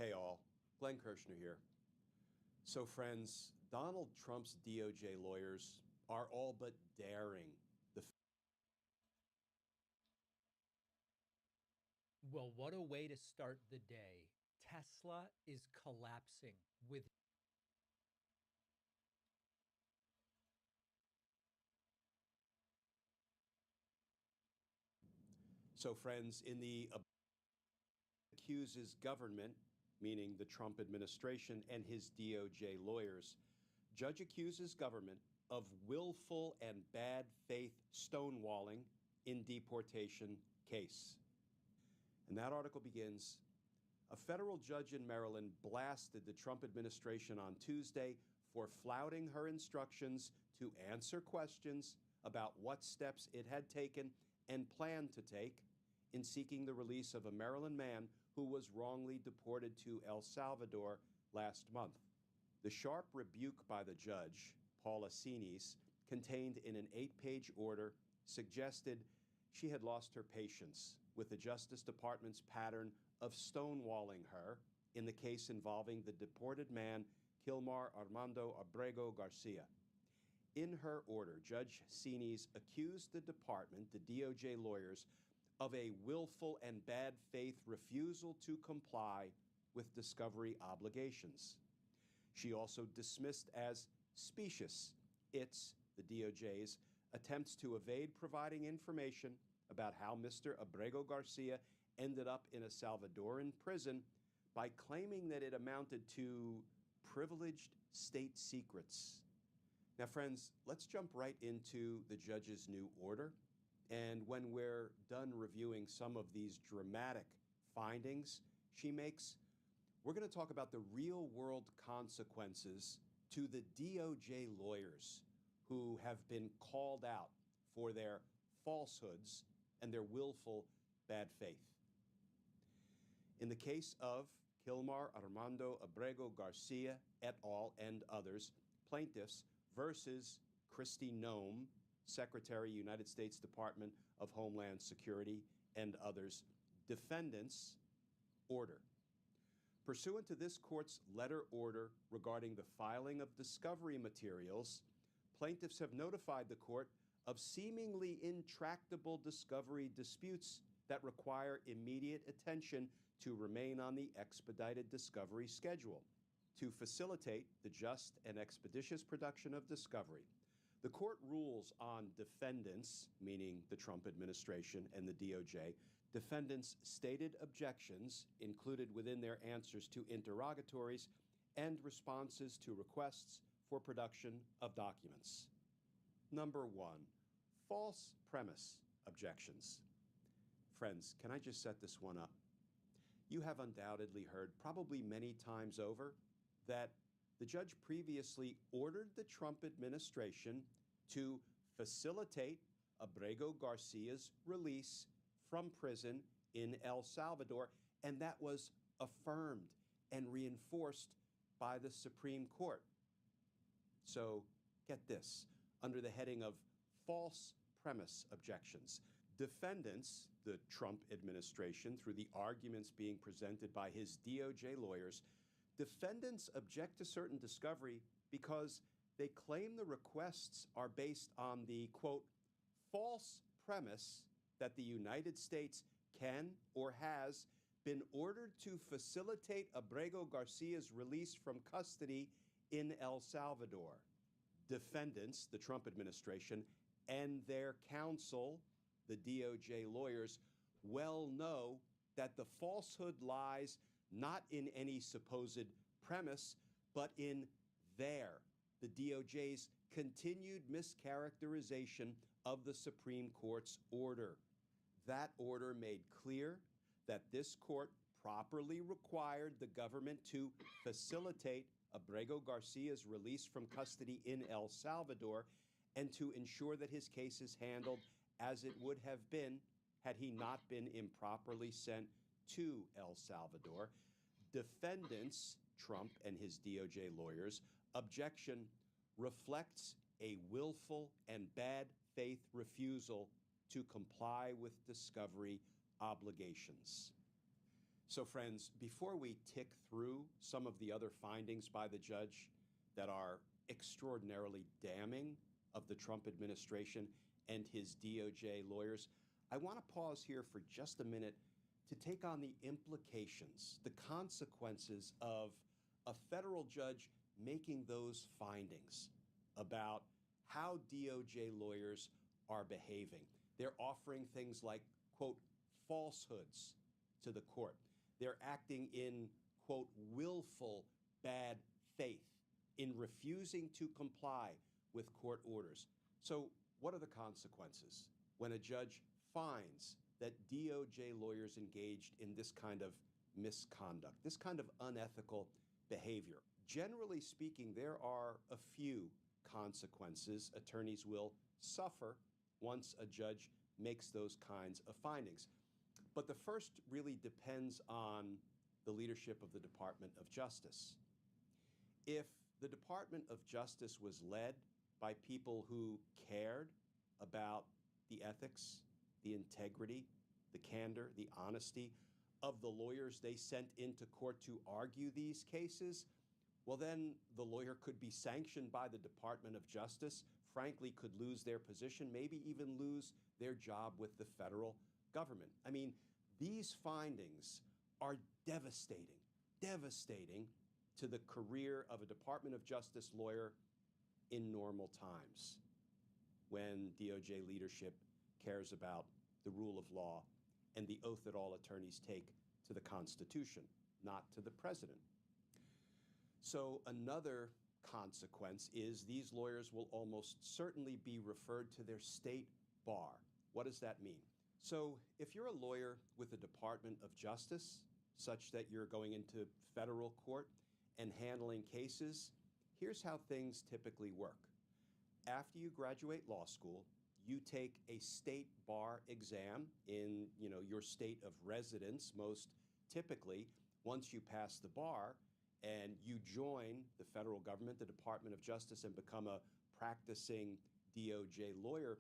Hey all, Glenn Kirshner here. So friends, Donald Trump's DOJ lawyers are all but daring the Well, what a way to start the day. Tesla is collapsing with So friends, in the accuses government, meaning the Trump administration and his DOJ lawyers, judge accuses government of willful and bad faith stonewalling in deportation case. And that article begins, a federal judge in Maryland blasted the Trump administration on Tuesday for flouting her instructions to answer questions about what steps it had taken and planned to take in seeking the release of a Maryland man who was wrongly deported to El Salvador last month. The sharp rebuke by the judge, Paula Sinis, contained in an 8-page order, suggested she had lost her patience with the Justice Department's pattern of stonewalling her in the case involving the deported man Kilmar Armando Abrego Garcia. In her order, Judge Sinis accused the department, the DOJ lawyers, of a willful and bad faith refusal to comply with discovery obligations. She also dismissed as specious its, the DOJ's, attempts to evade providing information about how Mr. Abrego Garcia ended up in a Salvadoran prison by claiming that it amounted to privileged state secrets. Now, friends, let's jump right into the judge's new order. And when we're done reviewing some of these dramatic findings she makes, we're going to talk about the real-world consequences to the DOJ lawyers who have been called out for their falsehoods and their willful bad faith. In the case of Kilmar Armando Abrego Garcia et al. And others, plaintiffs versus Kristi Noem, Secretary, United States Department of Homeland Security, and others, defendants, order. Pursuant to this court's letter order regarding the filing of discovery materials, plaintiffs have notified the court of seemingly intractable discovery disputes that require immediate attention to remain on the expedited discovery schedule. To facilitate the just and expeditious production of discovery, the court rules on defendants, meaning the Trump administration and the DOJ, defendants' stated objections included within their answers to interrogatories and responses to requests for production of documents. Number one, false premise objections. Friends, can I just set this one up? You have undoubtedly heard, probably many times over, that the judge previously ordered the Trump administration to facilitate Abrego Garcia's release from prison in El Salvador, and that was affirmed and reinforced by the Supreme Court. So get this, under the heading of false premise objections, defendants, the Trump administration, through the arguments being presented by his DOJ lawyers, defendants object to certain discovery because they claim the requests are based on the, quote, false premise that the United States can or has been ordered to facilitate Abrego Garcia's release from custody in El Salvador. Defendants, the Trump administration, and their counsel, the DOJ lawyers, well know that the falsehood lies not in any supposed premise, but in the DOJ's continued mischaracterization of the Supreme Court's order. That order made clear that this court properly required the government to facilitate Abrego Garcia's release from custody in El Salvador and to ensure that his case is handled as it would have been had he not been improperly sent to El Salvador. Defendants, Trump and his DOJ lawyers, objection reflects a willful and bad faith refusal to comply with discovery obligations. So, friends, before we tick through some of the other findings by the judge that are extraordinarily damning of the Trump administration and his DOJ lawyers, I want to pause here for just a minute to take on the implications, the consequences of a federal judge making those findings about how DOJ lawyers are behaving. They're offering things like, quote, falsehoods to the court. They're acting in, quote, willful bad faith in refusing to comply with court orders. So what are the consequences when a judge finds that DOJ lawyers engaged in this kind of misconduct, this kind of unethical behavior? Generally speaking, there are a few consequences attorneys will suffer once a judge makes those kinds of findings. But the first really depends on the leadership of the Department of Justice. If the Department of Justice was led by people who cared about the ethics, the integrity, the candor, the honesty of the lawyers they sent into court to argue these cases, well, then the lawyer could be sanctioned by the Department of Justice, frankly, could lose their position, maybe even lose their job with the federal government. I mean, these findings are devastating to the career of a Department of Justice lawyer in normal times when DOJ leadership cares about the rule of law and the oath that all attorneys take to the Constitution, not to the president. So another consequence is these lawyers will almost certainly be referred to their state bar. What does that mean? So if you're a lawyer with the Department of Justice, such that you're going into federal court and handling cases, here's how things typically work. After you graduate law school, you take a state bar exam in, your state of residence, most typically. Once you pass the bar and you join the federal government, the Department of Justice, and become a practicing DOJ lawyer,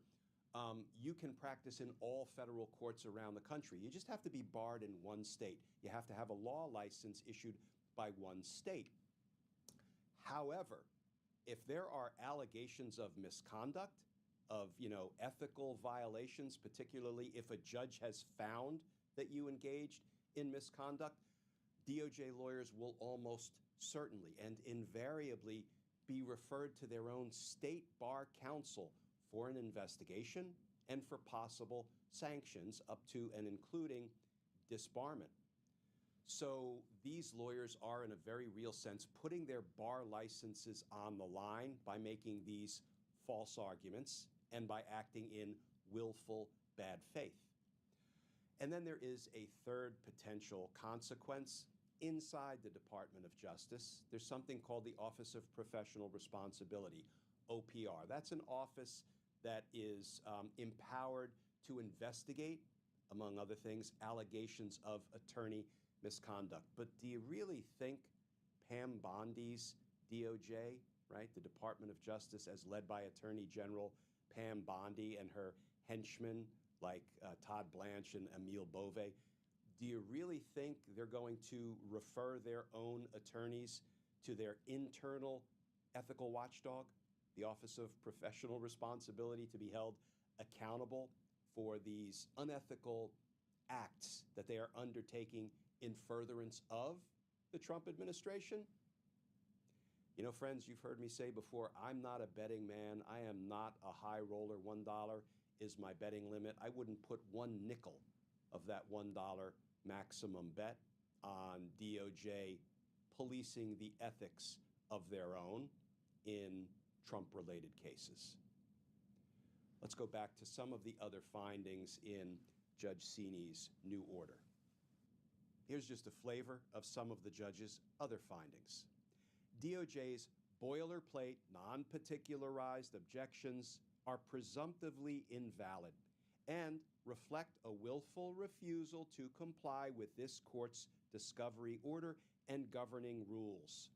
you can practice in all federal courts around the country. You just have to be barred in one state. You have to have a law license issued by one state. However, if there are allegations of misconduct, of ethical violations, particularly if a judge has found that you engaged in misconduct, DOJ lawyers will almost certainly and invariably be referred to their own state bar counsel for an investigation and for possible sanctions up to and including disbarment. So these lawyers are, in a very real sense, putting their bar licenses on the line by making these false arguments and by acting in willful bad faith. And then there is a third potential consequence inside the Department of Justice. There's something called the Office of Professional Responsibility, OPR. That's an office that is empowered to investigate, among other things, allegations of attorney misconduct. But do you really think Pam Bondi's DOJ, right, the Department of Justice as led by Attorney General Pam Bondi and her henchmen like Todd Blanche and Emile Beauvais, do you really think they're going to refer their own attorneys to their internal ethical watchdog, the Office of Professional Responsibility, to be held accountable for these unethical acts that they are undertaking in furtherance of the Trump administration? Friends, you've heard me say before, I'm not a betting man. I am not a high roller. $1 is my betting limit. I wouldn't put one nickel of that $1 maximum bet on DOJ policing the ethics of their own in Trump-related cases. Let's go back to some of the other findings in Judge Sini's new order. Here's just a flavor of some of the judge's other findings. DOJ's boilerplate, non-particularized objections are presumptively invalid and reflect a willful refusal to comply with this court's discovery order and governing rules.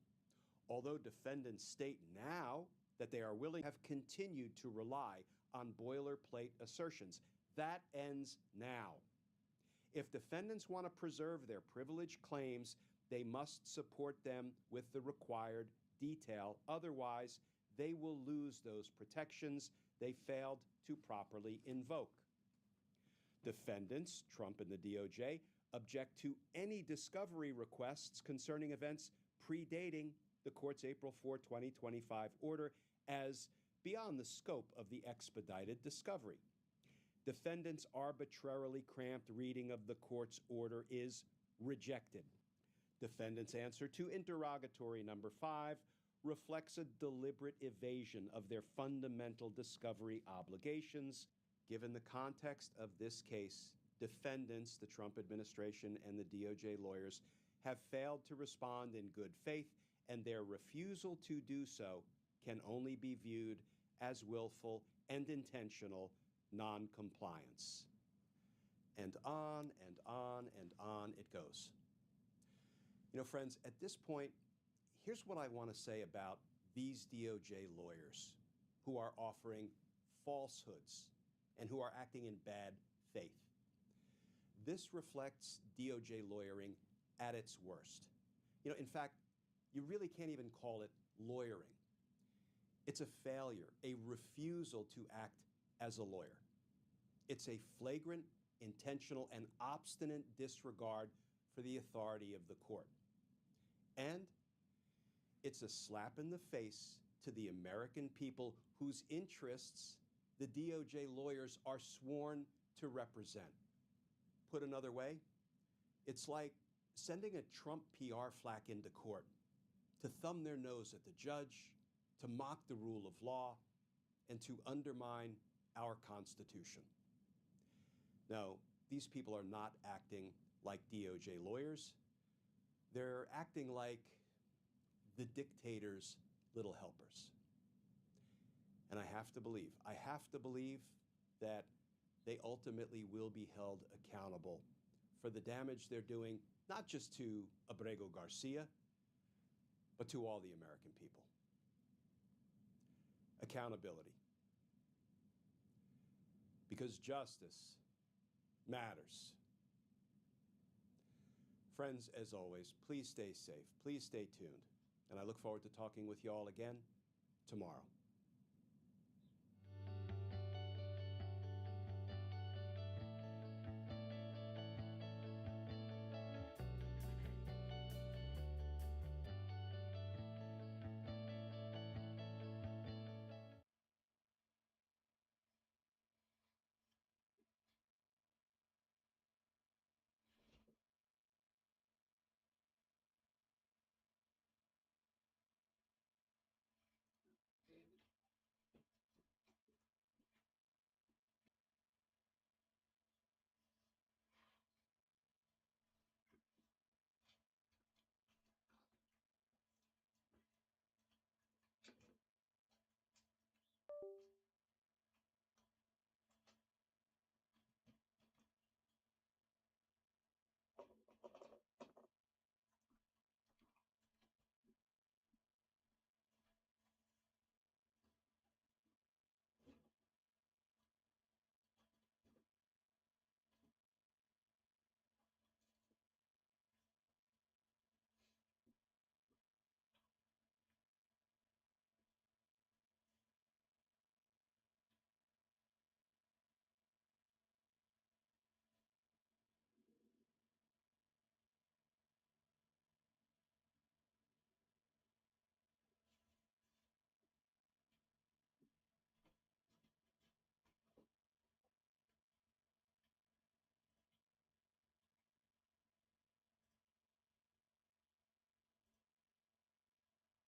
Although defendants state now that they are willing, have continued to rely on boilerplate assertions. That ends now. If defendants want to preserve their privileged claims, they must support them with the required detail. Otherwise, they will lose those protections they failed to properly invoke. Defendants, Trump and the DOJ, object to any discovery requests concerning events predating the court's April 4, 2025 order as beyond the scope of the expedited discovery. Defendants' arbitrarily cramped reading of the court's order is rejected. Defendants' answer to interrogatory number 5 reflects a deliberate evasion of their fundamental discovery obligations. Given the context of this case, defendants, the Trump administration, and the DOJ lawyers have failed to respond in good faith, and their refusal to do so can only be viewed as willful and intentional noncompliance. And on and on and on it goes. You know, friends, at this point, here's what I want to say about these DOJ lawyers who are offering falsehoods and who are acting in bad faith. This reflects DOJ lawyering at its worst. You know, in fact, you really can't even call it lawyering. It's a failure, a refusal to act as a lawyer. It's a flagrant, intentional, and obstinate disregard for the authority of the court. And it's a slap in the face to the American people whose interests the DOJ lawyers are sworn to represent. Put another way, it's like sending a Trump PR flack into court to thumb their nose at the judge, to mock the rule of law, and to undermine our Constitution. No, these people are not acting like DOJ lawyers. They're acting like the dictator's little helpers. And I have to believe that they ultimately will be held accountable for the damage they're doing, not just to Abrego Garcia, but to all the American people. Accountability. Because justice matters. Friends, as always, please stay safe. Please stay tuned. And I look forward to talking with you all again tomorrow.